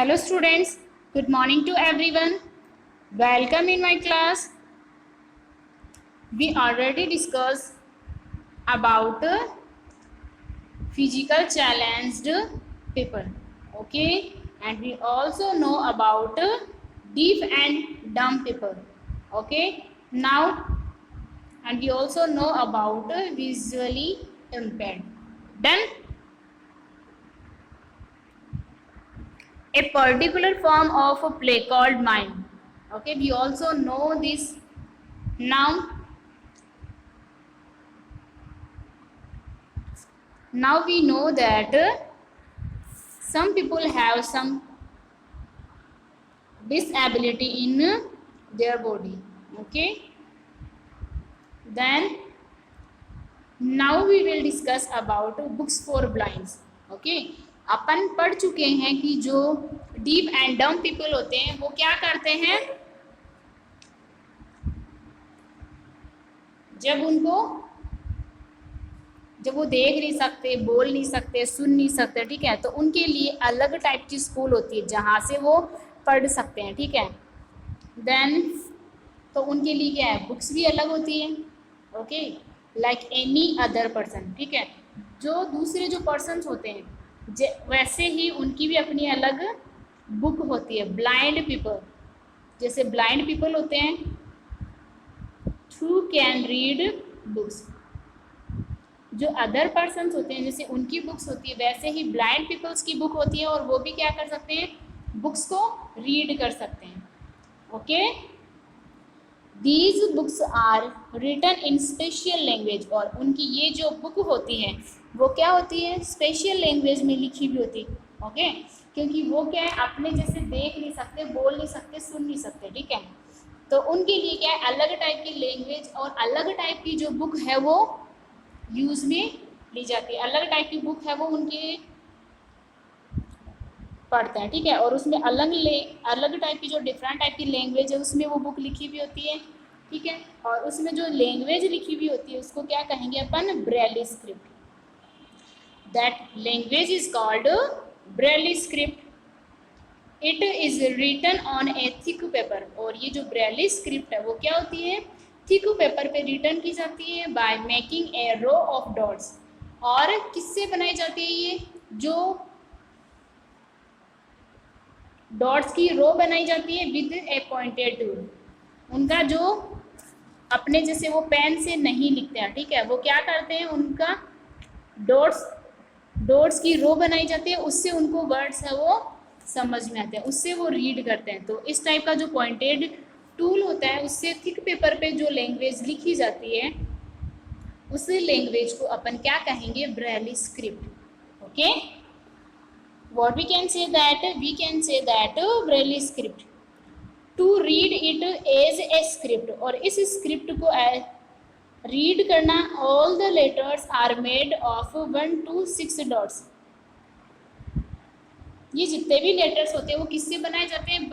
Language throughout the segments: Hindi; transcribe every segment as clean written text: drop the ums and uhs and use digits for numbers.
Hello students, good morning to everyone. Welcome in my class. We already discussed about physical challenged people. Okay, and we also know about deaf and dumb people. Okay, now and we also know about visually impaired. Done. A particular form of a play called mime. Okay, we also know this. Now we know that some people have some disability in their body. Okay, then now we will discuss about books for blinds. Okay, अपन पढ़ चुके हैं कि जो डीफ एंड डम पीपल होते हैं वो क्या करते हैं, जब वो देख नहीं सकते, बोल नहीं सकते, सुन नहीं सकते, ठीक है, तो उनके लिए अलग टाइप की स्कूल होती है जहाँ से वो पढ़ सकते हैं. ठीक है, देन तो उनके लिए क्या है, बुक्स भी अलग होती है. Okay, like any other person. ठीक है, जो दूसरे जो पर्सन्स होते हैं वैसे ही उनकी भी अपनी अलग बुक होती है. ब्लाइंड पीपल, जैसे ब्लाइंड पीपल होते हैं थ्रू कैन रीड बुक्स, जो अदर पर्सन्स होते हैं जैसे उनकी बुक्स होती है वैसे ही ब्लाइंड पीपल्स की बुक होती है और वो भी क्या कर सकते हैं, बुक्स को रीड कर सकते हैं. Okay, these books are written in special language, और उनकी ये जो बुक होती है वो क्या होती है, स्पेशल लैंग्वेज में लिखी हुई होती है. ओके, क्योंकि वो क्या है, अपने जैसे देख नहीं सकते, बोल नहीं सकते, सुन नहीं सकते. ठीक है, तो उनके लिए क्या है, अलग टाइप की लैंग्वेज और अलग टाइप की जो बुक है वो यूज में ली जाती है. अलग टाइप की बुक है वो उनके पढ़ते हैं. ठीक है, और उसमें अलग टाइप की जो डिफरेंट टाइप की लैंग्वेज है उसमें वो बुक लिखी हुई होती है. ठीक है, और उसमें जो लैंग्वेज लिखी हुई होती है उसको क्या कहेंगे अपन, Braille script. That language is called Braille script. It is written on a thick paper, और ये जो ब्रेली स्क्रिप्ट है वो क्या होती है, थिक पेपर पे रिटन की जाती है by making a row of dots. और किससे बनाई जाती है, ये जो डॉट्स की रो बनाई जाती है विद ए पॉइंटेड टूल. उनका जो अपने जैसे वो पेन से नहीं लिखते हैं. ठीक है, वो क्या करते हैं, उनका डॉट्स की रो बनाई जाती है, उससे उनको वर्ड्स है वो समझ में आते हैं, उससे वो रीड करते हैं. तो इस टाइप का जो पॉइंटेड टूल होता है उससे थिक पेपर पे जो लैंग्वेज लिखी जाती है उस लैंग्वेज को अपन क्या कहेंगे, Braille script. Okay, what we can say that Braille script, to read it as a script, और इस स्क्रिप्ट को रीड करना, all the letters are made of 1 to 6 dots. ये जितने भी लेटर्स होते हैं वो किससे बनाए जाते हैं,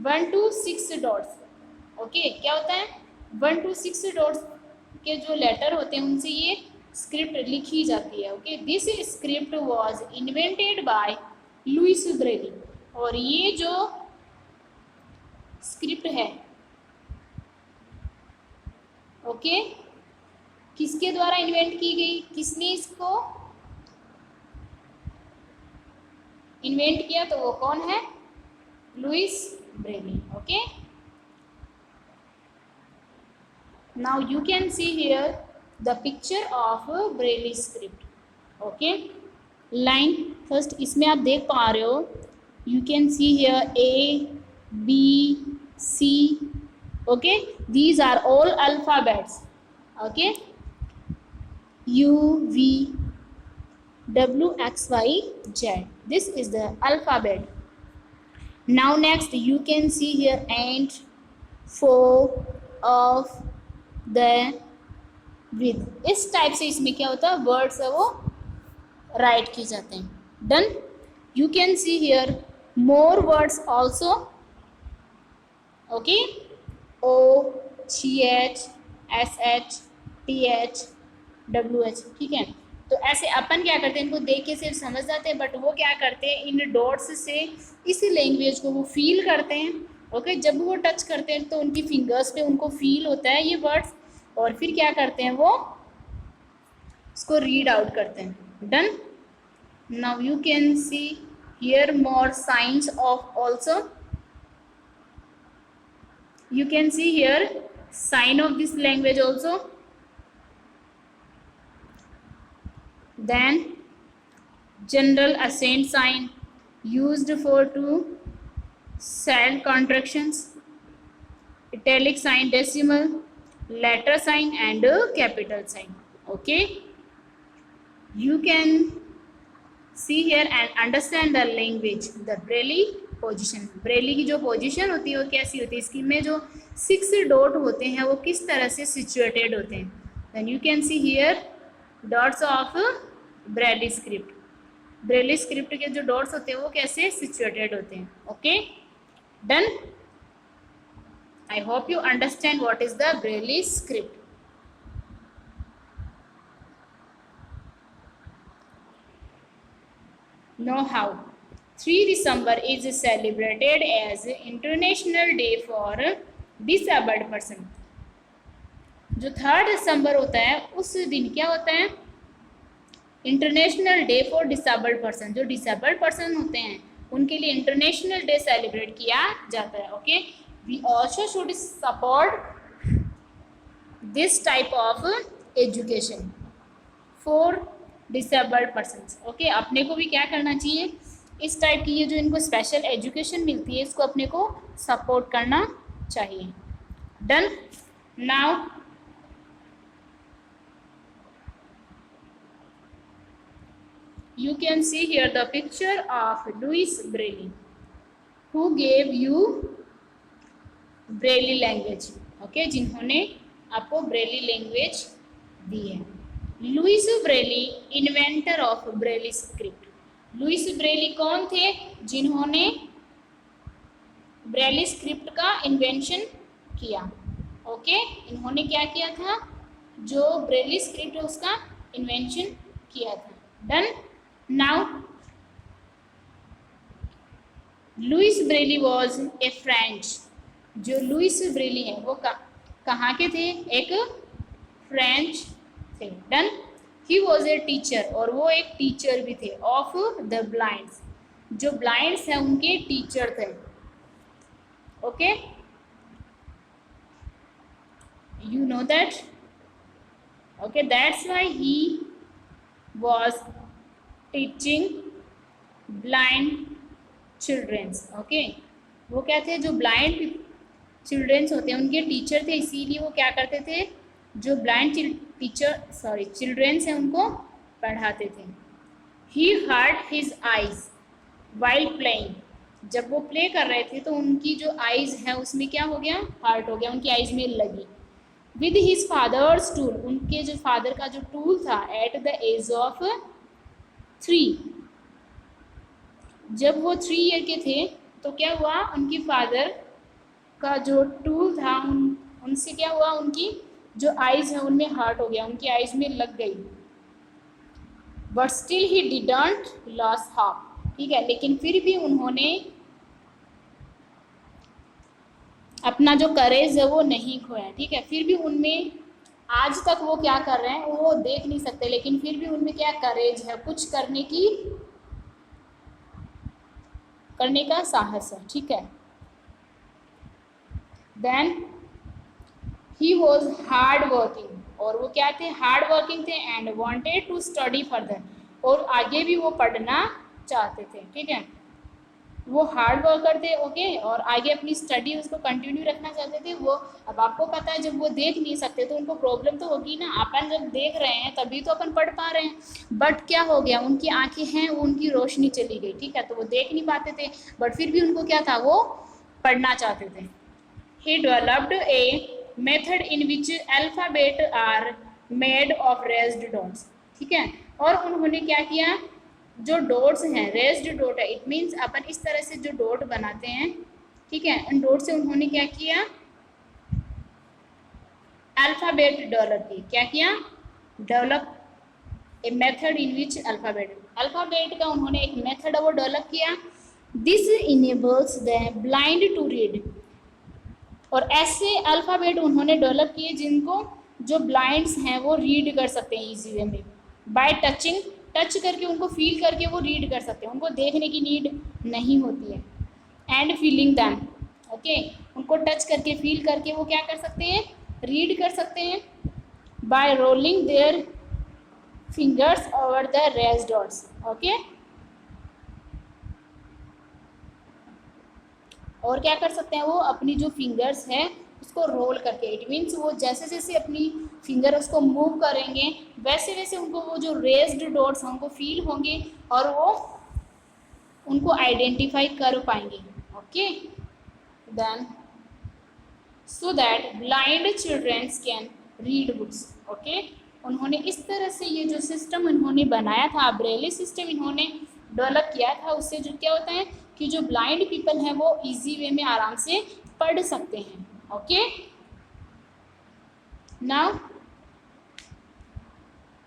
1 to 6 डॉट्स. ओके, क्या होता है, 1 to 6 डॉट्स के जो लेटर होते हैं उनसे ये स्क्रिप्ट लिखी जाती है. Okay, this script was invented by Louis Braille, और ये जो स्क्रिप्ट है ओके किसके द्वारा इन्वेंट की गई, किसने इसको इन्वेंट किया, तो वो कौन है, Louis Braille. Okay, now you can see here the picture of Braille script. okay, line first इसमें आप देख पा रहे हो, you can see here A, B, C. okay, these are all alphabets. okay, U, V, W, X, Y, Z, this is the alphabet. now next you can see here and, for, of, the, with. इस टाइप से इसमें क्या होता है, वर्ड्स है वो राइट किए जाते हैं. Done, you can see here more words also. Okay, O, CH, SH, TH, WH, ठीक है। तो ऐसे अपन क्या करते हैं, इनको देख के सिर्फ समझ जाते हैं, बट वो क्या करते हैं, इन डॉट्स से इस लैंग्वेज को वो फील करते हैं। ओके, जब वो टच करते हैं तो उनकी फिंगर्स पे उनको फील होता है ये वर्ड्स, और फिर क्या करते हैं, वो इसको रीड आउट करते हैं। Done. Now you can see here more science of also, you can see here sign of this language also. Then general accent sign used for to sound contractions, italic sign, decimal, letter sign and capital sign. Okay, you can see here and understand the language. The Braille position, Braille की जो पोजीशन होती है वो कैसी होती है, इसकी में जो 6 डॉट होते हैं वो किस तरह से सिचुएटेड होते हैं। Then you can see here dots of Braille script, Braille script के जो डॉट्स होते हैं वो कैसे सिचुएटेड होते हैं। Okay, done. I hope you understand what is the Braille script. Know how 3 December is celebrated as International Day for Disabled Person। जो 3 दिसंबर होता है उस दिन क्या होता है, international day for disabled person. जो डिसेबल्ड पर्सन होते हैं उनके लिए इंटरनेशनल डे सेलिब्रेट किया जाता है। Okay, we also should support this type of education for disabled person. Okay, अपने को भी क्या करना चाहिए, इस टाइप की ये जो इनको स्पेशल एजुकेशन मिलती है इसको अपने को सपोर्ट करना चाहिए। Done. Now you can see here the picture of Louis Braille who gave you Braille language। okay, जिन्होंने आपको ब्रेली लैंग्वेज दी है। Louis Braille inventor of Braille script. Louis Braille कौन थे, जिन्होंने ब्रेली स्क्रिप्ट का इन्वेंशन किया। ओके, इन्होंने क्या किया था, जो ब्रेली स्क्रिप्ट है उसका इन्वेंशन किया था। Done. Now Louis Braille was a French. जो लुइस ब्रेली है वो कहाँ के थे, एक फ्रेंच थे। Done. He was a teacher, और वो एक टीचर भी थे, ऑफ द ब्लाइंड्स। जो ब्लाइंड्स हैं उनके टीचर थे। Okay, you know that. Okay, that's why he was teaching blind childrens. Okay, वो क्या थे, जो ब्लाइंड चिल्ड्रेंस होते हैं उनके टीचर थे, इसीलिए वो क्या करते थे, जो ब्लाइंड चिल्ड्रेंस हैं उनको पढ़ाते थे। He hurt his eyes while playing. जब वो प्ले कर रहे थे तो उनकी जो आइज है उसमें क्या हो गया, हर्ट हो गया, उनकी आइज में लगी। विद हिज फादर्स टूल, उनके जो फादर का जो टूल था, एट द एज ऑफ 3। जब वो 3 ईयर के थे तो क्या हुआ, उनकी फादर का जो टूल था उनसे क्या हुआ, उनकी जो आइज है उनमें हर्ट हो गया, उनकी आइज में लग गई। But still he didn't loss half. ठीक है, लेकिन फिर भी उन्होंने अपना जो करेज है वो नहीं खोया। ठीक है, फिर भी उनमें आज तक वो क्या कर रहे हैं वो देख नहीं सकते, लेकिन फिर भी उनमें क्या करेज है, कुछ करने का साहस है। ठीक है। Then he was hard working, और वो क्या थे, हार्ड वर्किंग थे, and wanted to study further, और आगे भी वो पढ़ना चाहते थे। ठीक है, वो हार्ड वर्कर थे। ओके, और आगे अपनी स्टडी उसको कंटिन्यू रखना चाहते थे वो। अब आपको पता है जब वो देख नहीं सकते तो उनको प्रॉब्लम तो होगी ना, अपन जब देख रहे हैं तभी तो अपन पढ़ पा रहे हैं, बट क्या हो गया, उनकी आंखें हैं वो उनकी रोशनी चली गई। ठीक है, तो वो देख नहीं पाते थे, बट फिर भी उनको क्या था, वो पढ़ना चाहते थे। He developed a method in which alphabet are made of raised dots. ठीक है, और उन्होंने क्या किया, जो डॉट्स हैं, रेज्ड डॉट है, इट मीन्स अपन इस तरह से जो डॉट बनाते हैं। ठीक है, उन डॉट से उन्होंने क्या किया, अल्फ़ाबेट डेवलप की, क्या किया, develop a method in which alphabet का उन्होंने एक मेथड वो डेवलप किया। This enables the blind to read, और ऐसे अल्फ़ाबेट उन्होंने डेवलप किए जिनको जो ब्लाइंड्स हैं वो रीड कर सकते हैं इजी वे में, बाय टचिंग, टच करके उनको फील करके वो रीड कर सकते हैं, उनको देखने की नीड नहीं होती है। एंड फीलिंग दैम, ओके, उनको टच करके फील करके वो क्या कर सकते हैं, रीड कर सकते हैं। By rolling their fingers over the raised dots, okay. और क्या कर सकते हैं वो, अपनी जो फिंगर्स है उसको रोल करके, इट मीन्स वो जैसे जैसे अपनी फिंगर उसको मूव करेंगे वैसे वैसे उनको वो जो रेज्ड डॉट्स हैं उनको फील होंगे और वो उनको आइडेंटिफाई कर पाएंगे, okay. Then so that blind childrens can read books, okay. उन्होंने इस तरह से ये जो सिस्टम उन्होंने बनाया था, ब्रेली सिस्टम इन्होंने डेवलप किया था, उससे जो क्या होता है कि जो ब्लाइंड पीपल हैं वो इजी वे में आराम से पढ़ सकते हैं, okay. Now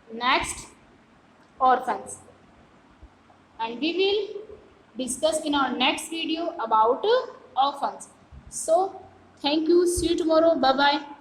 next orphans, and we will discuss in our next video about orphans. So thank you, see you tomorrow, bye bye.